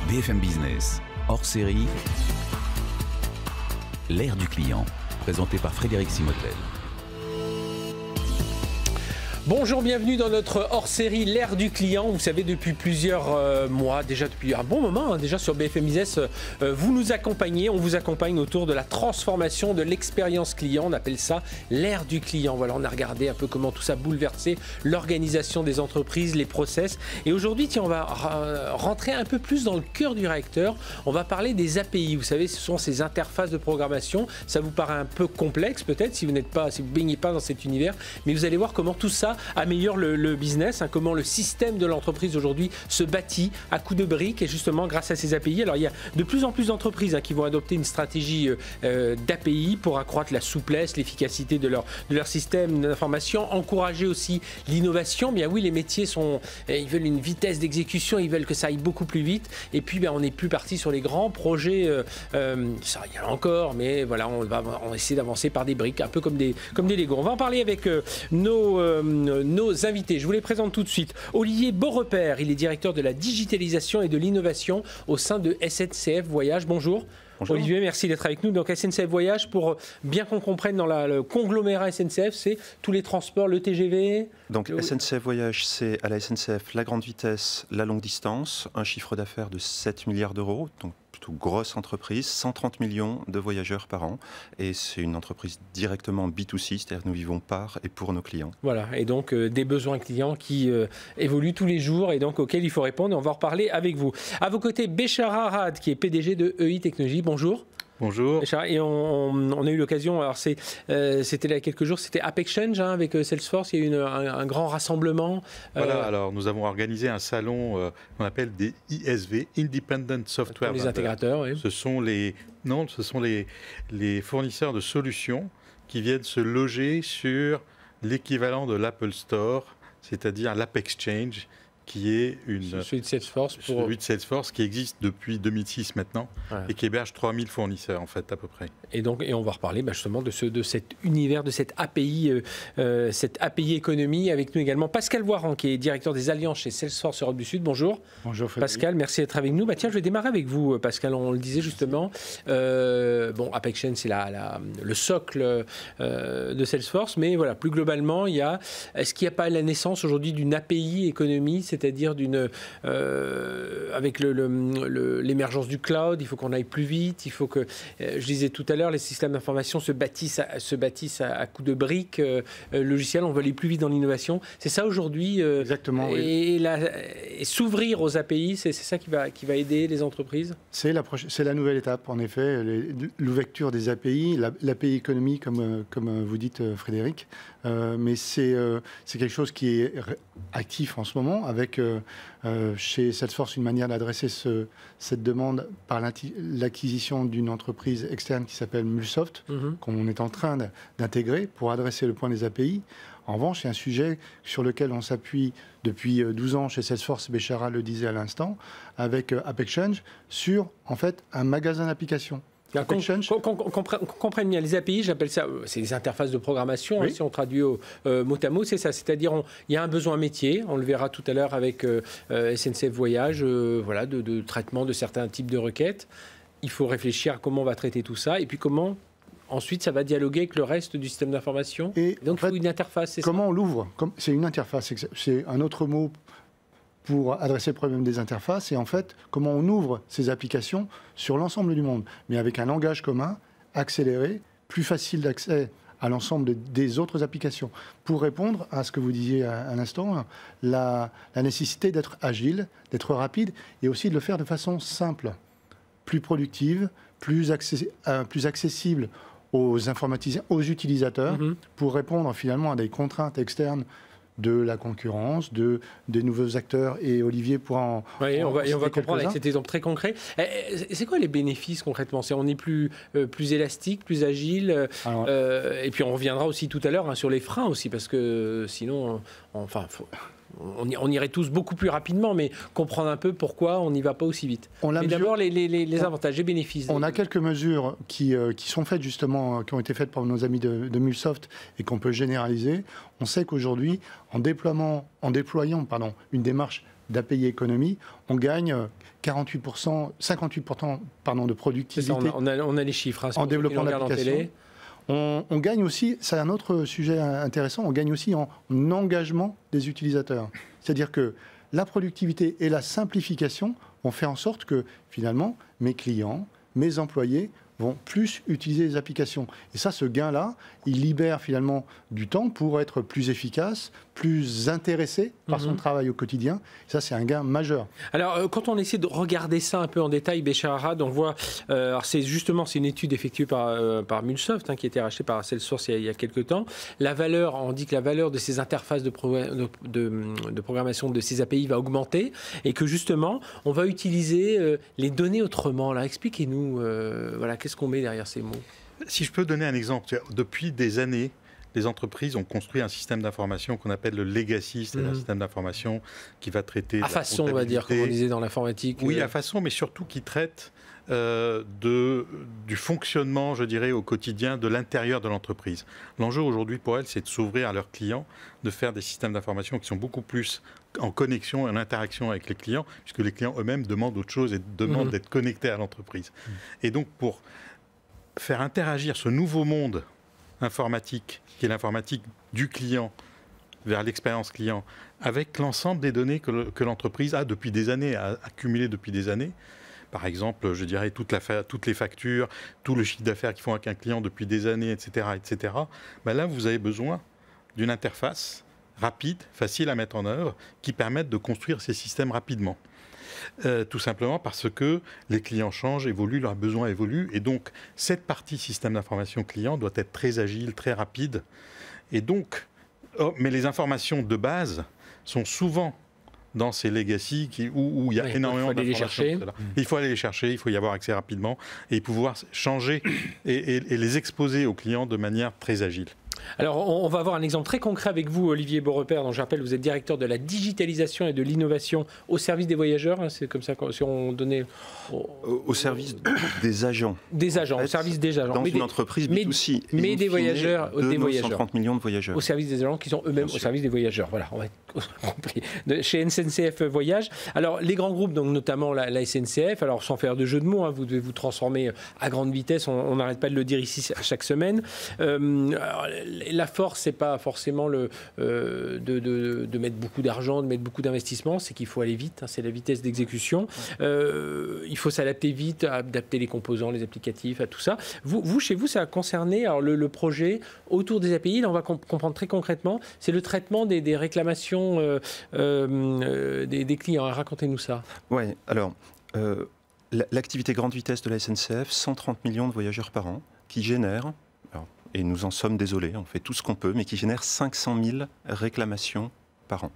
BFM Business, hors série, l'ère du client, présenté par Frédéric Simotel. Bonjour, bienvenue dans notre hors-série L'ère du client. Vous savez, depuis plusieurs mois, déjà depuis un bon moment, déjà sur BFM Business, vous nous accompagnez, on vous accompagne autour de la transformation de l'expérience client. On appelle ça l'ère du client. Voilà, on a regardé un peu comment tout ça bouleversait l'organisation des entreprises, les process. Et aujourd'hui, tiens, on va rentrer un peu plus dans le cœur du réacteur. On va parler des API. Vous savez, ce sont ces interfaces de programmation. Ça vous paraît un peu complexe peut-être si vous ne baignez pas dans cet univers, mais vous allez voir comment tout ça améliore le business, comment le système de l'entreprise aujourd'hui se bâtit à coups de briques et justement grâce à ces API. Alors il y a de plus en plus d'entreprises qui vont adopter une stratégie d'API pour accroître la souplesse, l'efficacité de leur système d'information, encourager aussi l'innovation. Bien oui, les métiers ils veulent une vitesse d'exécution, ils veulent que ça aille beaucoup plus vite. Et puis on n'est plus parti sur les grands projets. Ça, il y en a encore, mais voilà, on va essayer d'avancer par des briques, un peu comme des Lego. On va en parler avec nos invités. Je vous les présente tout de suite. Olivier Beaurepaire, il est directeur de la digitalisation et de l'innovation au sein de SNCF Voyage. Bonjour. Bonjour. Olivier, merci d'être avec nous. Donc SNCF Voyage, pour bien qu'on comprenne dans le conglomérat SNCF, c'est tous les transports, le TGV. Donc SNCF Voyage, c'est à la SNCF la grande vitesse, la longue distance, un chiffre d'affaires de 7 milliards d'euros, donc plutôt grosse entreprise, 130 millions de voyageurs par an, et c'est une entreprise directement B2C, c'est-à-dire que nous vivons par et pour nos clients. Voilà, et donc des besoins clients qui évoluent tous les jours et donc auxquels il faut répondre, et on va en reparler avec vous. À vos côtés, Béchara Rad, qui est PDG de EI Technologies. Bonjour. Bonjour. Et on a eu l'occasion, alors c'était il y a quelques jours, c'était AppExchange avec Salesforce, il y a eu un grand rassemblement. Voilà, alors nous avons organisé un salon qu'on appelle des ISV, Independent Software Vendors. Les intégrateurs, oui. Ce sont les fournisseurs de solutions qui viennent se loger sur l'équivalent de l'Apple Store, c'est-à-dire l'AppExchange, qui est celui de Salesforce qui existe depuis 2006 maintenant, voilà, et qui héberge 3000 fournisseurs en fait à peu près. Et on va reparler justement de cet univers, de cette API économie. Avec nous également Pascal Voiran, qui est directeur des alliances chez Salesforce Europe du Sud. Bonjour. Bonjour Frédéric. Pascal, merci d'être avec nous. Tiens, je vais démarrer avec vous Pascal, on le disait justement. AppExchange, c'est le socle de Salesforce, mais voilà, plus globalement, est-ce qu'il n'y a pas la naissance aujourd'hui d'une API économie, c'est-à-dire avec l'émergence du cloud, il faut qu'on aille plus vite, il faut que, je disais tout à l'heure, les systèmes d'information se bâtissent à coups de briques logiciels, on veut aller plus vite dans l'innovation. C'est ça aujourd'hui. Exactement. Et s'ouvrir aux API, c'est ça qui va aider les entreprises. C'est la nouvelle étape, en effet, l'ouverture des API, l'API économie, comme vous dites Frédéric. Mais c'est quelque chose qui est actif en ce moment, avec chez Salesforce une manière d'adresser cette demande par l'acquisition d'une entreprise externe qui s'appelle Mulsoft, qu'on est en train d'intégrer pour adresser le point des API. En revanche, c'est un sujet sur lequel on s'appuie depuis 12 ans chez Salesforce, Béchara le disait à l'instant, avec AppExchange, sur en fait un magasin d'applications. Qu'on comprenne bien les API, j'appelle ça, c'est des interfaces de programmation, oui. Si on traduit au mot à mot, c'est ça. C'est-à-dire, il y a un besoin métier, on le verra tout à l'heure avec SNCF Voyage, de traitement de certains types de requêtes. Il faut réfléchir à comment on va traiter tout ça, et puis comment ensuite ça va dialoguer avec le reste du système d'information. Et donc, il faut une interface, c'est ça. Comment on l'ouvre ? C'est une interface, c'est un autre mot pour adresser le problème des interfaces, et en fait, comment on ouvre ces applications sur l'ensemble du monde, mais avec un langage commun, accéléré, plus facile d'accès à l'ensemble des autres applications. Pour répondre à ce que vous disiez à l'instant, la nécessité d'être agile, d'être rapide, et aussi de le faire de façon simple, plus productive, plus accessible aux informaticiens, aux utilisateurs, pour répondre finalement à des contraintes externes de la concurrence, des nouveaux acteurs, et Olivier pourra en on va comprendre avec cet exemple très concret. C'est quoi les bénéfices concrètement ? On est plus élastique, plus agile, et puis on reviendra aussi tout à l'heure sur les freins aussi, parce que sinon, on irait tous beaucoup plus rapidement, mais comprendre un peu pourquoi on n'y va pas aussi vite. Mais d'abord, les avantages, les bénéfices. On a quelques mesures qui sont faites justement, qui ont été faites par nos amis de Mulsoft et qu'on peut généraliser. On sait qu'aujourd'hui, en déployant une démarche d'API économie, on gagne 58% de productivité. Ça, on a les chiffres. Hein, en développement d'applications. On gagne aussi, c'est un autre sujet intéressant, on gagne aussi en engagement des utilisateurs. C'est-à-dire que la productivité et la simplification ont fait en sorte que, finalement, mes clients, mes employés vont plus utiliser les applications. Et ça, ce gain-là, il libère finalement du temps pour être plus efficace, plus intéressé par son travail au quotidien. Et ça, c'est un gain majeur. Alors, quand on essaie de regarder ça un peu en détail, Béchar Arad, on voit... alors, c'est une étude effectuée par Mulsoft, qui a été rachetée par Salesforce il y a quelques temps. La valeur, on dit que la valeur de ces interfaces de programmation de ces API va augmenter et que justement, on va utiliser les données autrement. Alors, expliquez-nous, voilà, qu'est-ce qu'on met derrière ces mots? Si je peux donner un exemple, depuis des années, les entreprises ont construit un système d'information qu'on appelle le legacy, c'est un système d'information qui va traiter... À façon, on va dire, comme on disait dans l'informatique. Oui, à façon, mais surtout qui traite du fonctionnement, je dirais, au quotidien de l'intérieur de l'entreprise. L'enjeu aujourd'hui pour elles, c'est de s'ouvrir à leurs clients, de faire des systèmes d'information qui sont beaucoup plus en connexion et en interaction avec les clients, puisque les clients eux-mêmes demandent autre chose et demandent d'être connectés à l'entreprise. Et donc, pour faire interagir ce nouveau monde informatique, qui est l'informatique du client vers l'expérience client, avec l'ensemble des données que l'entreprise a depuis des années, a accumulées depuis des années. Par exemple, je dirais toutes les factures, tout le chiffre d'affaires qu'ils font avec un client depuis des années, etc. etc. Ben là, vous avez besoin d'une interface rapide, facile à mettre en œuvre, qui permette de construire ces systèmes rapidement. Tout simplement parce que les clients changent, évoluent, leurs besoins évoluent. Et donc, cette partie système d'information client doit être très agile, très rapide. Et donc, mais les informations de base sont souvent dans ces legacy où il y a énormément d'informations. Il faut aller les chercher, il faut y avoir accès rapidement et pouvoir changer et les exposer aux clients de manière très agile. Alors, on va avoir un exemple très concret avec vous, Olivier Beaurepaire, dont je rappelle, vous êtes directeur de la digitalisation et de l'innovation au service des voyageurs. C'est comme ça qu'on donnait... Au service des agents. Des agents, au service des agents. Dans une entreprise B2C. Mais des voyageurs. Des voyageurs. 130 millions de voyageurs. Au service des agents qui sont eux-mêmes au service des voyageurs. Voilà, on va être compris. Chez SNCF Voyage. Alors, les grands groupes, donc notamment la SNCF, alors sans faire de jeu de mots, vous devez vous transformer à grande vitesse, on n'arrête pas de le dire ici chaque semaine. La force, c'est pas forcément de mettre beaucoup d'argent, de mettre beaucoup d'investissement, c'est qu'il faut aller vite, c'est la vitesse d'exécution. Il faut s'adapter vite, adapter les composants, les applicatifs, à tout ça. Vous chez vous, ça a concerné alors, le projet autour des API. Là, on va comprendre très concrètement, c'est le traitement des réclamations des clients. Racontez-nous ça. Oui, alors, l'activité grande vitesse de la SNCF, 130 millions de voyageurs par an, qui génère... Et nous en sommes désolés, on fait tout ce qu'on peut, mais qui génère 500 000 réclamations par an.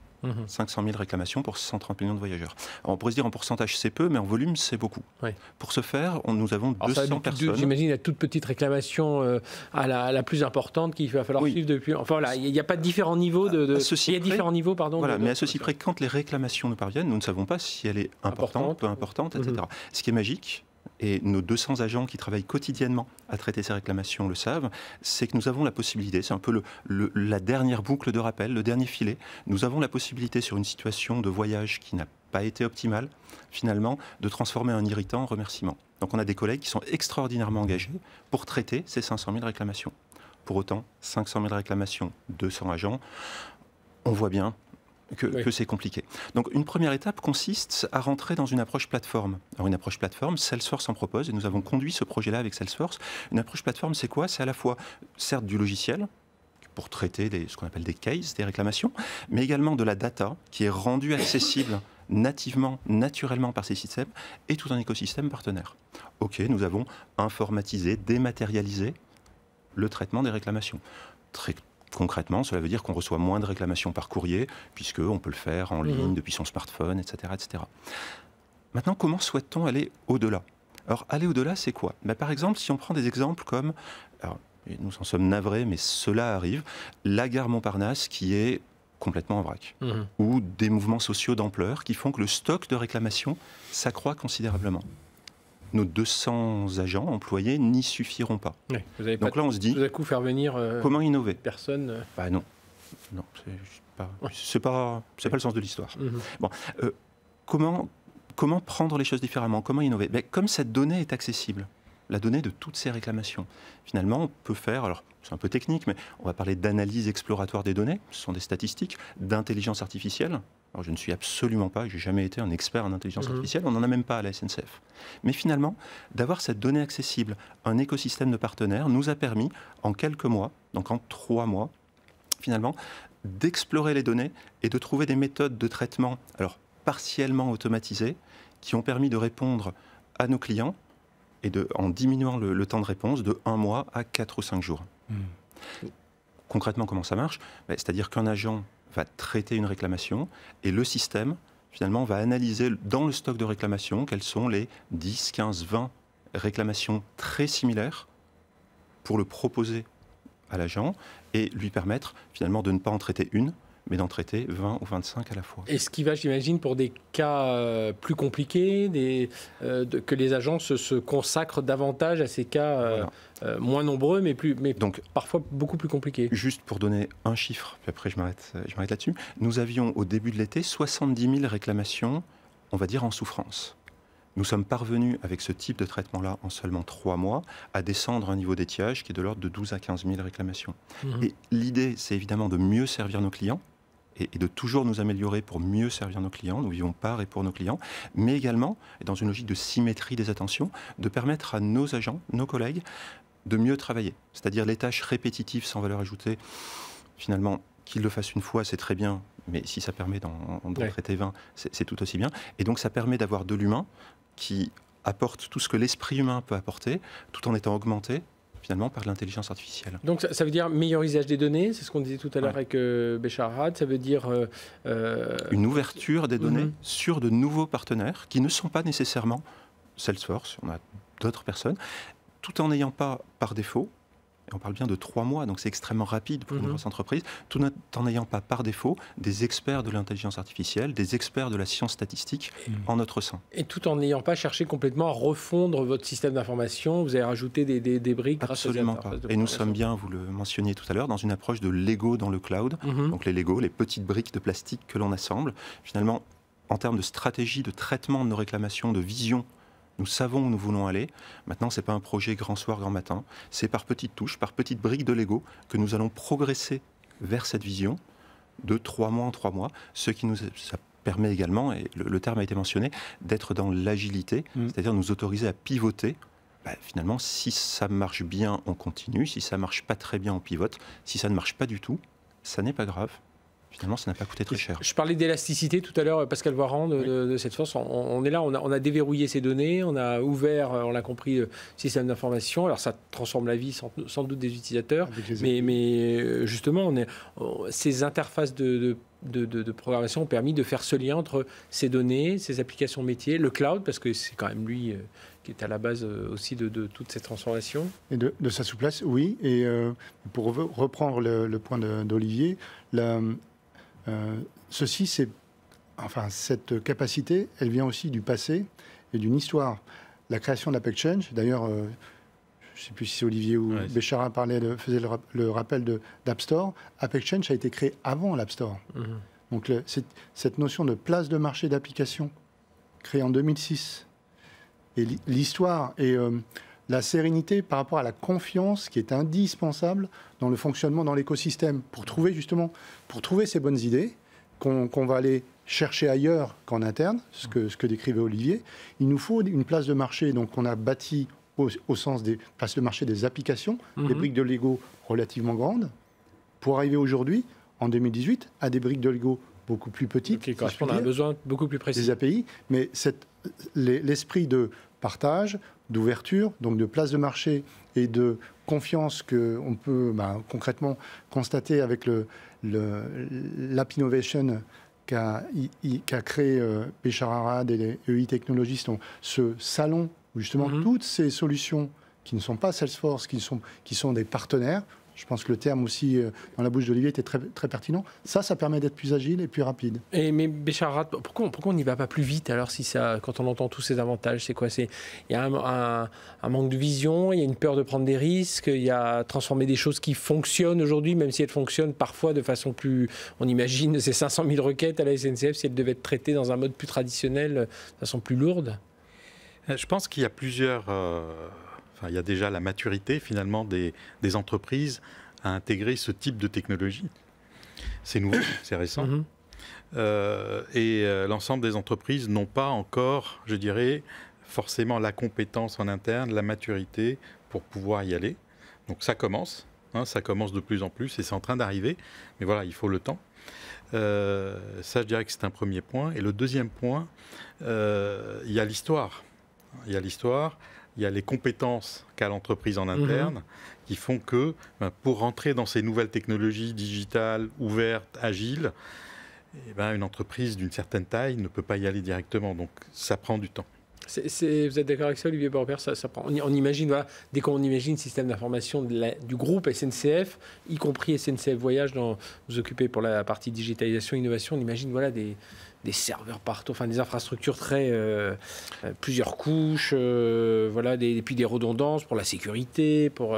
500 000 réclamations pour 130 millions de voyageurs. Alors on pourrait se dire en pourcentage c'est peu, mais en volume c'est beaucoup. Oui. Pour ce faire, nous avons 200 personnes. J'imagine la toute petite réclamation à la plus importante qu'il va falloir suivre depuis. Enfin voilà, il n'y a pas de différents niveaux il y a différents niveaux, pardon. Voilà, mais à ceci près, quand les réclamations nous parviennent, nous ne savons pas si elle est importante, peu importante, etc. Ce qui est magique, et nos 200 agents qui travaillent quotidiennement à traiter ces réclamations le savent, c'est que nous avons la possibilité, c'est un peu la dernière boucle de rappel, le dernier filet, nous avons la possibilité sur une situation de voyage qui n'a pas été optimale, finalement, de transformer un irritant en remerciement. Donc on a des collègues qui sont extraordinairement engagés pour traiter ces 500 000 réclamations. Pour autant, 500 000 réclamations, 200 agents, on voit bien que c'est compliqué. Donc une première étape consiste à rentrer dans une approche plateforme. Alors une approche plateforme, Salesforce en propose, et nous avons conduit ce projet-là avec Salesforce. Une approche plateforme, c'est quoi? C'est à la fois, certes, du logiciel, pour traiter ce qu'on appelle des cases, des réclamations, mais également de la data qui est rendue accessible nativement, naturellement par ces systèmes, et tout un écosystème partenaire. OK, nous avons informatisé, dématérialisé le traitement des réclamations. Très concrètement, cela veut dire qu'on reçoit moins de réclamations par courrier, puisqu'on peut le faire en ligne depuis son smartphone, etc., etc. Maintenant, comment souhaite-t-on aller au-delà? Alors, aller au-delà, c'est quoi? Par exemple, si on prend des exemples comme, alors, nous en sommes navrés, mais cela arrive, la gare Montparnasse qui est complètement en vrac, ou des mouvements sociaux d'ampleur qui font que le stock de réclamations s'accroît considérablement. Nos 200 agents employés n'y suffiront pas. Oui, donc là, on se dit, tout à coup, faire venir comment innover? Personne. Non, c'est pas le sens de l'histoire. Bon, comment prendre les choses différemment? Comment innover? Comme cette donnée est accessible, la donnée de toutes ces réclamations, finalement, on peut faire, alors c'est un peu technique, mais on va parler d'analyse exploratoire des données, ce sont des statistiques, d'intelligence artificielle. Alors je ne suis absolument pas, je n'ai jamais été un expert en intelligence artificielle, on n'en a même pas à la SNCF. Mais finalement, d'avoir cette donnée accessible, un écosystème de partenaires, nous a permis, en quelques mois, donc en 3 mois, finalement, d'explorer les données et de trouver des méthodes de traitement, alors partiellement automatisées, qui ont permis de répondre à nos clients, et en diminuant le temps de réponse de 1 mois à 4 ou 5 jours. Concrètement, comment ça marche? C'est-à-dire qu'un agent va traiter une réclamation et le système, finalement, va analyser dans le stock de réclamations quelles sont les 10, 15, 20 réclamations très similaires pour le proposer à l'agent et lui permettre, finalement, de ne pas en traiter une, mais d'en traiter 20 ou 25 à la fois. Et ce qui va, j'imagine, pour des cas plus compliqués, que les agents se consacrent davantage à ces cas moins nombreux, mais donc, parfois beaucoup plus compliqués. Juste pour donner un chiffre, puis après je m'arrête là-dessus, nous avions au début de l'été 70 000 réclamations, on va dire en souffrance. Nous sommes parvenus, avec ce type de traitement-là, en seulement 3 mois, à descendre un niveau d'étiage qui est de l'ordre de 12 à 15 000 réclamations. Et l'idée, c'est évidemment de mieux servir nos clients, et de toujours nous améliorer pour mieux servir nos clients, nous vivons par et pour nos clients, mais également, et dans une logique de symétrie des attentions, de permettre à nos agents, nos collègues, de mieux travailler. C'est-à-dire les tâches répétitives sans valeur ajoutée, finalement, qu'ils le fassent une fois, c'est très bien, mais si ça permet d'en traiter 20, c'est tout aussi bien. Et donc ça permet d'avoir de l'humain qui apporte tout ce que l'esprit humain peut apporter, tout en étant augmenté, finalement, par l'intelligence artificielle. Donc ça veut dire meilleur usage des données, c'est ce qu'on disait tout à l'heure avec Béchar Arad, ça veut dire... une ouverture des données sur de nouveaux partenaires qui ne sont pas nécessairement Salesforce, on a d'autres personnes, tout en n'ayant pas par défaut, et on parle bien de 3 mois, donc c'est extrêmement rapide pour une grosse entreprise, tout en n'ayant pas par défaut des experts de l'intelligence artificielle, des experts de la science statistique en notre sein. Et tout en n'ayant pas cherché complètement à refondre votre système d'information, vous avez rajouté des briques grâce aux Absolument pas. Et nous sommes bien, vous le mentionniez tout à l'heure, dans une approche de Lego dans le cloud. Donc les Lego, les petites briques de plastique que l'on assemble. Finalement, en termes de stratégie, de traitement de nos réclamations, de vision, nous savons où nous voulons aller. Maintenant, ce n'est pas un projet grand soir, grand matin. C'est par petites touches, par petites briques de Lego que nous allons progresser vers cette vision de 3 mois en 3 mois. Ce qui ça permet également, et le terme a été mentionné, d'être dans l'agilité, c'est-à-dire nous autoriser à pivoter. Finalement, si ça marche bien, on continue. Si ça ne marche pas très bien, on pivote. Si ça ne marche pas du tout, ça n'est pas grave. Finalement, ça n'a pas coûté très cher. Je parlais d'élasticité tout à l'heure, Pascal Voiran de Salesforce. On est là, on a déverrouillé ces données, on a ouvert, on l'a compris, le système d'information. Alors ça transforme la vie sans doute des utilisateurs, mais justement, ces interfaces de programmation ont permis de faire ce lien entre ces données, ces applications métiers, le cloud, parce que c'est quand même lui qui est à la base aussi de toute cette transformation. Et de sa souplesse, oui. Et pour reprendre le point d'Olivier, cette capacité, elle vient aussi du passé et d'une histoire. La création d'App Exchange, d'ailleurs, je ne sais plus si c'est Olivier ou Béchara faisait le rappel d'App Store. App Exchange a été créé avant l'App Store. Donc cette notion de place de marché d'application créée en 2006, et l'histoire et la sérénité par rapport à la confiance qui est indispensable dans le fonctionnement dans l'écosystème pour trouver ces bonnes idées qu'on va aller chercher ailleurs qu'en interne, ce que décrivait Olivier. Il nous faut une place de marché donc qu'on a bâti au sens des places de marché des applications, des briques de Lego relativement grandes, pour arriver aujourd'hui, en 2018, à des briques de Lego beaucoup plus petites, qui correspondent à un besoin beaucoup plus précis. Des API, mais l'esprit de partage, d'ouverture, donc de place de marché et de confiance qu'on peut concrètement constater avec l'App Innovation qu'a créé Béchar Arad et les EI Technologies, donc ce salon où justement toutes ces solutions qui ne sont pas Salesforce, qui sont des partenaires, Je pense que le terme aussi, dans la bouche d'Olivier, était très, très pertinent. Ça permet d'être plus agile et plus rapide. Mais Béchar Arad, pourquoi on n'y va pas plus vite alors quand on entend tous ces avantages? C'est quoi? Il y a un manque de vision, il y a une peur de prendre des risques, il y a transformer des choses qui fonctionnent aujourd'hui, même si elles fonctionnent parfois de façon plus... On imagine ces 500 000 requêtes à la SNCF, si elles devaient être traitées dans un mode plus traditionnel, de façon plus lourde. Je pense qu'il y a plusieurs... il y a déjà la maturité finalement des entreprises à intégrer ce type de technologie. C'est nouveau, c'est récent. L'ensemble des entreprises n'ont pas encore, je dirais, forcément la compétence en interne, la maturité pour pouvoir y aller. Donc ça commence de plus en plus et c'est en train d'arriver. Mais voilà, il faut le temps. Ça, je dirais que c'est un premier point. Et le deuxième point, il y a l'histoire. Il y a les compétences qu'a l'entreprise en interne qui font que pour rentrer dans ces nouvelles technologies digitales, ouvertes, agiles, une entreprise d'une certaine taille ne peut pas y aller directement. Donc ça prend du temps. Vous êtes d'accord avec ça, Olivier Borbert? On imagine, voilà, dès qu'on imagine le système d'information du groupe SNCF, y compris SNCF Voyage, dont vous occupez pour la partie digitalisation, innovation, on imagine des serveurs partout, des infrastructures très... plusieurs couches, et puis des redondances pour la sécurité, pour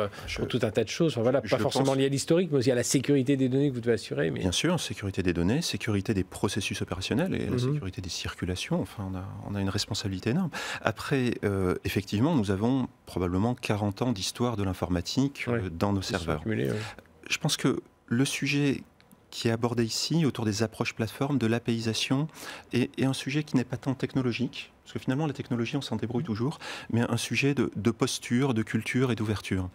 tout un tas de choses. Pas forcément lié à l'historique, mais aussi à la sécurité des données que vous devez assurer. Mais... Bien sûr, sécurité des données, sécurité des processus opérationnels et la sécurité des circulations. On a une responsabilité énorme. Après, effectivement, nous avons probablement 40 ans d'histoire de l'informatique dans nos serveurs. Je pense que le sujet qui est abordé ici, autour des approches plateformes, de l'APIsation, est un sujet qui n'est pas tant technologique, parce que finalement, la technologie, on s'en débrouille toujours, mais un sujet de posture, de culture et d'ouverture.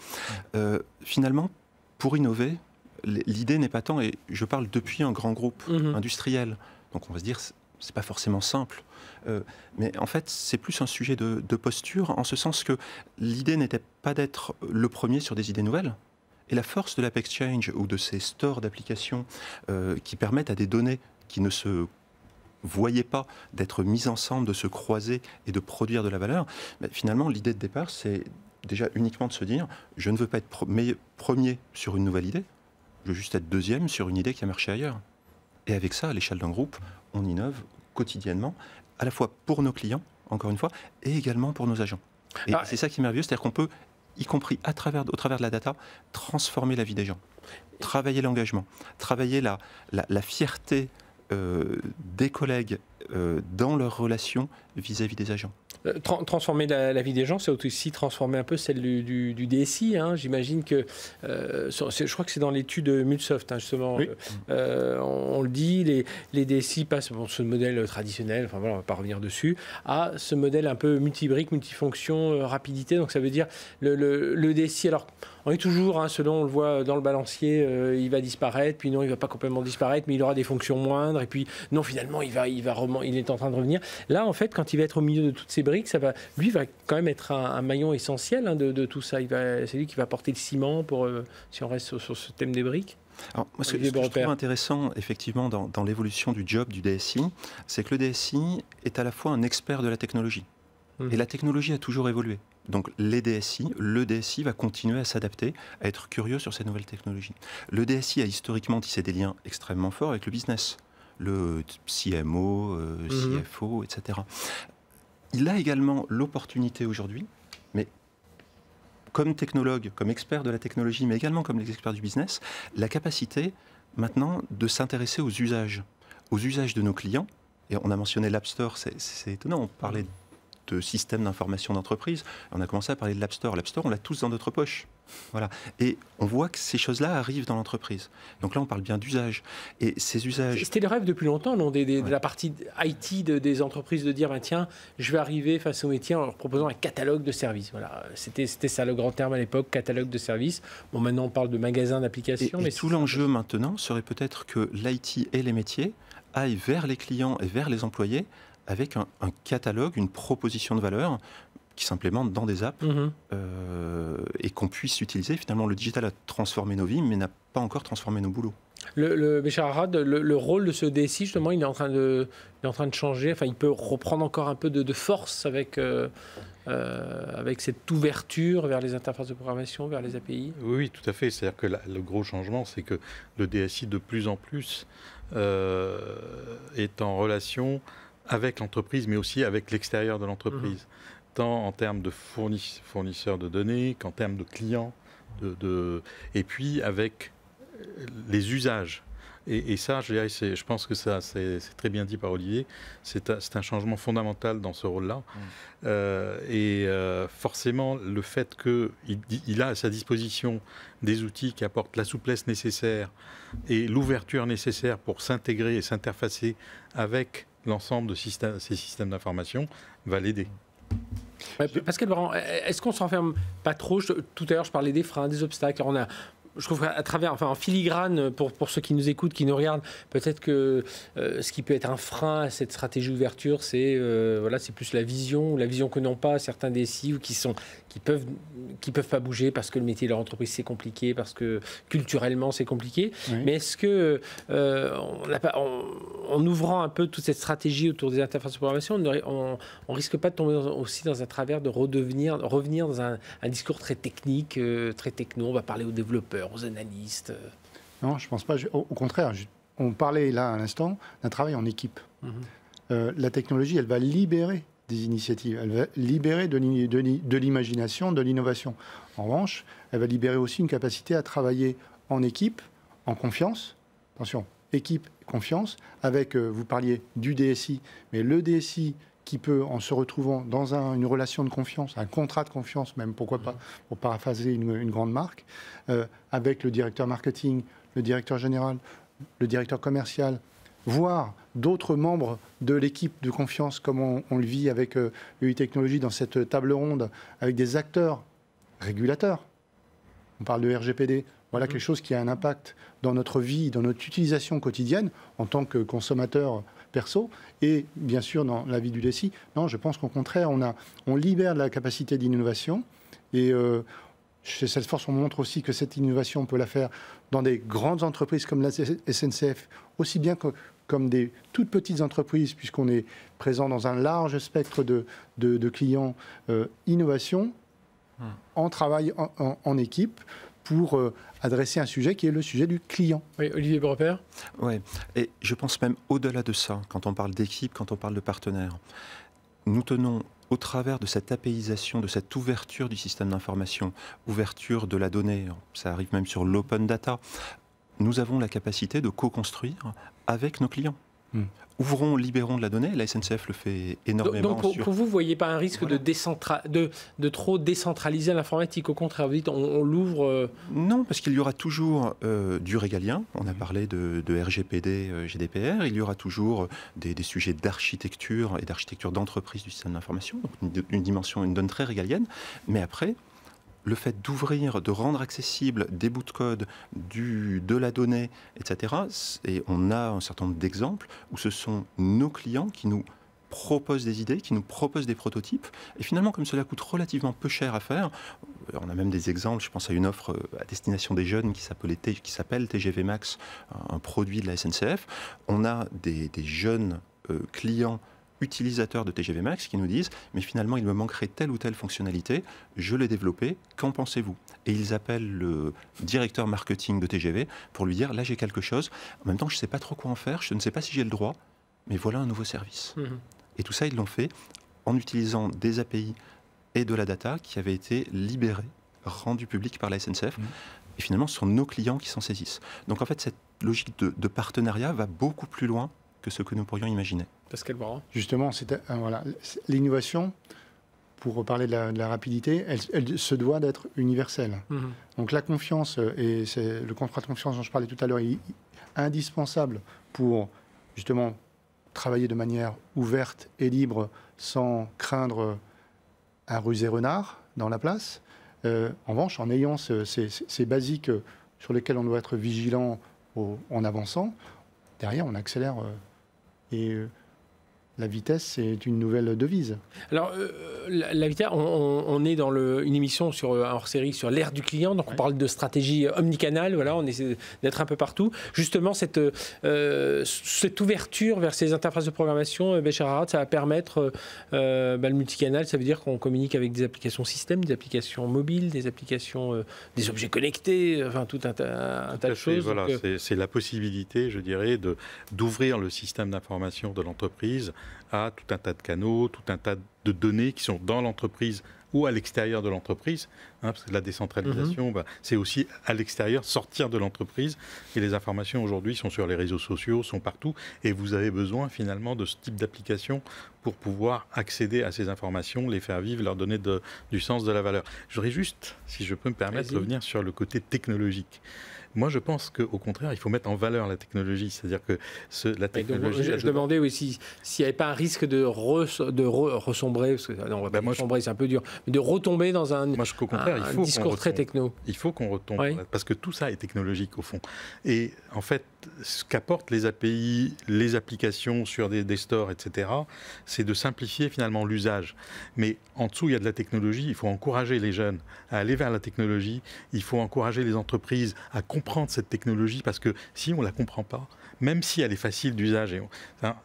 Finalement, pour innover, l'idée n'est pas tant, et je parle depuis un grand groupe industriel, donc on va se dire, c'est pas forcément simple, mais en fait, c'est plus un sujet de posture, en ce sens que l'idée n'était pas d'être le premier sur des idées nouvelles. Et la force de l'App Exchange ou de ces stores d'applications qui permettent à des données qui ne se voyaient pas d'être mises ensemble, de se croiser et de produire de la valeur, finalement, l'idée de départ, c'est déjà uniquement de se dire je ne veux pas être premier sur une nouvelle idée, je veux juste être deuxième sur une idée qui a marché ailleurs. Et avec ça, à l'échelle d'un groupe, on innove quotidiennement, à la fois pour nos clients, encore une fois, et également pour nos agents. Et c'est ça qui est merveilleux, c'est-à-dire qu'on peut, y compris au travers de la data, transformer la vie des gens, travailler l'engagement, travailler la fierté des collègues dans leurs relations vis-à-vis des agents. Transformer la vie des gens, c'est aussi transformer un peu celle du DSI. J'imagine que, je crois que c'est dans l'étude Mulsoft, justement, oui. On le dit, les DSI passent ce modèle traditionnel, on ne va pas revenir dessus, à ce modèle un peu multibrique, multifonction, rapidité. Donc ça veut dire le DSI, alors on est toujours, selon on le voit dans le balancier, il va disparaître, puis non, il ne va pas complètement disparaître, mais il aura des fonctions moindres, et puis non, finalement, il est en train de revenir. Là, en fait, quand il va être au milieu de toutes ces briques, lui va quand même être un maillon essentiel de tout ça. C'est lui qui va porter le ciment si on reste sur ce thème des briques. Alors, ce que je trouve intéressant, effectivement, dans l'évolution du job du DSI, c'est que le DSI est à la fois un expert de la technologie. Et la technologie a toujours évolué. Donc le DSI va continuer à s'adapter, à être curieux sur ces nouvelles technologies. Le DSI a historiquement tissé des liens extrêmement forts avec le business, le CMO, CFO, etc. Il a également l'opportunité aujourd'hui, mais comme technologue, comme expert de la technologie, mais également comme les experts du business, la capacité maintenant de s'intéresser aux usages de nos clients. Et on a mentionné l'App Store, c'est étonnant, on parlait de système d'information d'entreprise, on a commencé à parler de l'App Store. L'App Store, on l'a tous dans notre poche. Voilà. Et on voit que ces choses-là arrivent dans l'entreprise. Donc là, on parle bien d'usage. Et ces usages... C'était le rêve depuis longtemps, non, de la partie IT des entreprises, de dire, tiens, je vais arriver face au métier en leur proposant un catalogue de services. Voilà. C'était ça le grand terme à l'époque, catalogue de services. Bon, maintenant, on parle de magasin d'applications. Et tout l'enjeu maintenant serait peut-être que l'IT et les métiers aillent vers les clients et vers les employés avec un catalogue, une proposition de valeur qui s'implémente dans des apps et qu'on puisse utiliser. Finalement, le digital a transformé nos vies, mais n'a pas encore transformé nos boulots. Béchar Arad, le rôle de ce DSI, justement, il est en train de changer. Enfin, il peut reprendre encore un peu de force avec avec cette ouverture vers les interfaces de programmation, vers les API? Oui, tout à fait. C'est-à-dire que le gros changement, c'est que le DSI, de plus en plus, est en relation avec l'entreprise, mais aussi avec l'extérieur de l'entreprise, tant en termes de fournisseurs de données qu'en termes de clients, et puis avec les usages. Et ça, je dirais, je pense que ça, c'est très bien dit par Olivier, c'est un changement fondamental dans ce rôle-là. Forcément, le fait qu'il a à sa disposition des outils qui apportent la souplesse nécessaire et l'ouverture nécessaire pour s'intégrer et s'interfacer avec l'ensemble de ces systèmes d'information va l'aider. Pascal Baran, est-ce qu'on ne s'enferme pas trop? Tout à l'heure, je parlais des freins, des obstacles. Alors, je trouve qu'à travers, enfin en filigrane, pour ceux qui nous écoutent, qui nous regardent, peut-être que ce qui peut être un frein à cette stratégie d'ouverture, c'est c'est plus la vision que n'ont pas certains DSI ou qui peuvent pas bouger parce que le métier de leur entreprise c'est compliqué, parce que culturellement c'est compliqué. Oui. Mais est-ce que en ouvrant un peu toute cette stratégie autour des interfaces de programmation, on risque pas de tomber aussi dans un travers de revenir dans un discours très technique, très techno? On va parler aux développeurs, aux analystes. Non, je ne pense pas. Au contraire, on parlait là à l'instant d'un travail en équipe. La technologie, elle va libérer des initiatives, elle va libérer de l'imagination, de l'innovation. En revanche, elle va libérer aussi une capacité à travailler en équipe, en confiance. Attention, équipe, confiance, avec, vous parliez du DSI, mais le DSI qui peut, en se retrouvant dans une relation de confiance, un contrat de confiance même, pourquoi pas, pour paraphraser une grande marque, avec le directeur marketing, le directeur général, le directeur commercial, voire d'autres membres de l'équipe de confiance, comme on le vit avec UI Technologies dans cette table ronde, avec des acteurs régulateurs. On parle de RGPD. Voilà quelque chose qui a un impact dans notre vie, dans notre utilisation quotidienne en tant que consommateur perso et bien sûr dans la vie du DSI. Non, je pense qu'au contraire, on libère la capacité d'innovation et chez Salesforce, on montre aussi que cette innovation, on peut la faire dans des grandes entreprises comme la SNCF, aussi bien comme des toutes petites entreprises, puisqu'on est présent dans un large spectre de clients. Innovation, en travail en équipe, pour adresser un sujet qui est le sujet du client. Oui, Olivier Bropper. Oui, et je pense même au-delà de ça, quand on parle d'équipe, quand on parle de partenaires, nous tenons au travers de cette APIisation, de cette ouverture du système d'information, ouverture de la donnée, ça arrive même sur l'open data, nous avons la capacité de co-construire avec nos clients. Ouvrons, libérons de la donnée, la SNCF le fait énormément. Donc pour vous, vous ne voyez pas un risque de trop décentraliser l'informatique? Au contraire, vous dites on l'ouvre... Non, parce qu'il y aura toujours du régalien. On a parlé de RGPD, GDPR. Il y aura toujours des sujets d'architecture et d'architecture d'entreprise du système d'information. Donc une dimension, une donne très régalienne. Mais après, le fait d'ouvrir, de rendre accessible des bouts de code, de la donnée, etc. Et on a un certain nombre d'exemples où ce sont nos clients qui nous proposent des idées, qui nous proposent des prototypes. Et finalement, comme cela coûte relativement peu cher à faire, on a même des exemples, je pense à une offre à destination des jeunes qui s'appelle TGV Max, un produit de la SNCF. On a des jeunes clients utilisateurs de TGV Max qui nous disent « mais finalement il me manquerait telle ou telle fonctionnalité, je l'ai développée, qu'en pensez-vous » Et ils appellent le directeur marketing de TGV pour lui dire « là j'ai quelque chose, en même temps je ne sais pas trop quoi en faire, je ne sais pas si j'ai le droit, mais voilà un nouveau service ». Et tout ça ils l'ont fait en utilisant des API et de la data qui avaient été libérés, rendus publics par la SNCF. Et finalement ce sont nos clients qui s'en saisissent. Donc en fait cette logique de partenariat va beaucoup plus loin que ce que nous pourrions imaginer. Pascal Baran. Justement, voilà, l'innovation, pour reparler de la rapidité, elle se doit d'être universelle. Donc la confiance, et c'est le contrat de confiance dont je parlais tout à l'heure, est indispensable pour justement travailler de manière ouverte et libre sans craindre un rusé renard dans la place. En revanche, en ayant ces basiques sur lesquels on doit être vigilant en avançant, derrière on accélère et la vitesse, c'est une nouvelle devise. Alors, la vitesse, on est dans une émission hors-série sur l'ère du client, donc on parle de stratégie omnicanal, voilà, on essaie d'être un peu partout. Justement, cette ouverture vers ces interfaces de programmation, Béchar Arad, ça va permettre le multicanal, ça veut dire qu'on communique avec des applications système, des applications mobiles, des applications, des objets connectés, enfin tout un tas de choses. Voilà, c'est la possibilité, je dirais, d'ouvrir le système d'information de l'entreprise à tout un tas de canaux, tout un tas de données qui sont dans l'entreprise ou à l'extérieur de l'entreprise, parce que la décentralisation, c'est aussi à l'extérieur, sortir de l'entreprise, et les informations aujourd'hui sont sur les réseaux sociaux, sont partout, et vous avez besoin finalement de ce type d'application pour pouvoir accéder à ces informations, les faire vivre, leur donner du sens, de la valeur. J'aurais juste, si je peux me permettre, de revenir sur le côté technologique. Moi, je pense qu'au contraire, il faut mettre en valeur la technologie. C'est-à-dire que la technologie... Je demandais aussi s'il n'y avait pas un risque de ressombrer, parce que ressombrer, c'est un peu dur, mais de retomber dans un discours très techno. Il faut qu'on retombe, parce que tout ça est technologique, au fond. Et en fait, ce qu'apportent les API, les applications sur des stores, etc., c'est de simplifier finalement l'usage. Mais en dessous, il y a de la technologie. Il faut encourager les jeunes à aller vers la technologie. Il faut encourager les entreprises à comprendre cette technologie, parce que si on ne la comprend pas, même si elle est facile d'usage,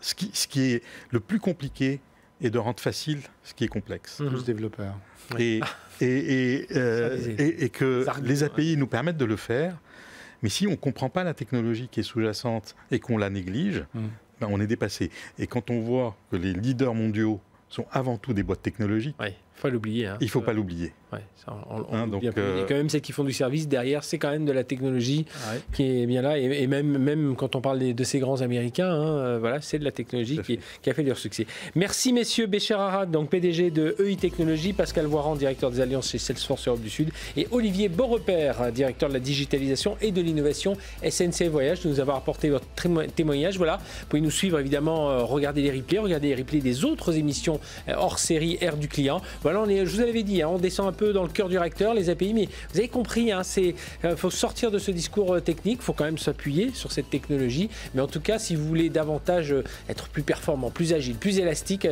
ce qui est le plus compliqué est de rendre facile ce qui est complexe. Tous développeurs. Et que les API nous permettent de le faire, mais si on ne comprend pas la technologie qui est sous-jacente et qu'on la néglige, on est dépassé. Et quand on voit que les leaders mondiaux sont avant tout des boîtes technologiques, il ne faut pas l'oublier. Il ne faut pas l'oublier. Donc, et quand même, celles qui font du service, derrière, c'est quand même de la technologie qui est bien là. Et même quand on parle de ces grands Américains, voilà, c'est de la technologie qui a fait leur succès. Merci, messieurs. Béchar Arad, donc PDG de EI Technologies, Pascal Voiran, directeur des alliances chez Salesforce Europe du Sud, et Olivier Beaurepaire, directeur de la digitalisation et de l'innovation SNCF Voyage, de nous avoir apporté votre témoignage. Voilà, vous pouvez nous suivre, évidemment, regarder les replays des autres émissions hors série Air du client. Voilà, je vous l'avais dit, on descend un peu dans le cœur du réacteur, les API, mais vous avez compris, faut sortir de ce discours technique, il faut quand même s'appuyer sur cette technologie, mais en tout cas, si vous voulez davantage être plus performant, plus agile, plus élastique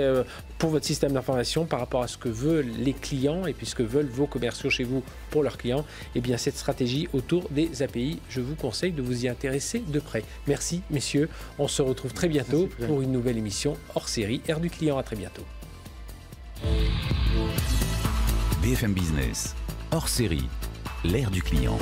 pour votre système d'information par rapport à ce que veulent les clients et puis ce que veulent vos commerciaux chez vous pour leurs clients, eh bien cette stratégie autour des API, je vous conseille de vous y intéresser de près. Merci messieurs, on se retrouve très bientôt pour une nouvelle émission hors série Air du client. À très bientôt. BFM Business, hors série, l'ère du client.